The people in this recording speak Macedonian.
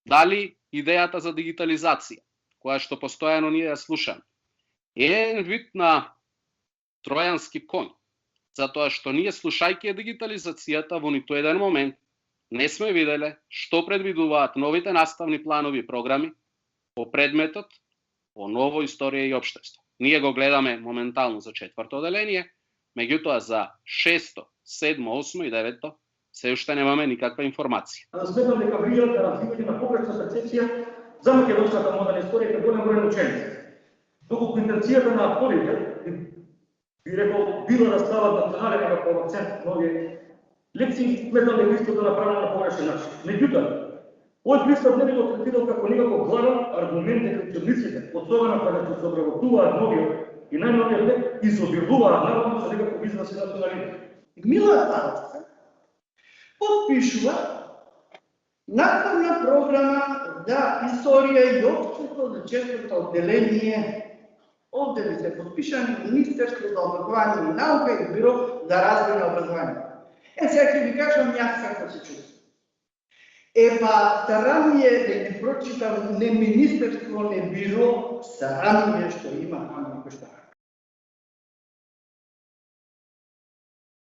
Дали идејата за дигитализација, која што постојано ние ја слушаме, е еден вид на тројански конј, затоа што ние слушајќи дигитализацијата во ниту еден момент не сме виделе што предвидуваат новите наставни планови и програми по предметот по ново историја и општество. Ние го гледаме моментално за 4-то оделение, меѓутоа за 6-то, 7-то, 8-то и 9-то се уште немаме никаква информација. Сметам дека влијаат на развивање на погрешна перцепција за македонската модерна историја кај голем број на ученици. Доколку интенцијата на авторите би рекол била да стават национален некаков акцент на овие лекции, сметам дека истото да направено на погрешен начин. Меѓутоа, овој пристап не би го третирал како некаков главен аргумент дека учебниците, особено кога се обработуваат новиот и најновиот лек, изобилуваат наводно со некаков израз и национализм. Мила Старовска подпишува наставна програма за историја и општество за 4-то одделение. Овде ви се подпишани Министерство за образование и наука и Бюро за развој на образование. Сега ќе ви кажам јас како се чувствам. Сарам ми е да не прочитам не Министерство, не Бюро, сарам ми е што има таму што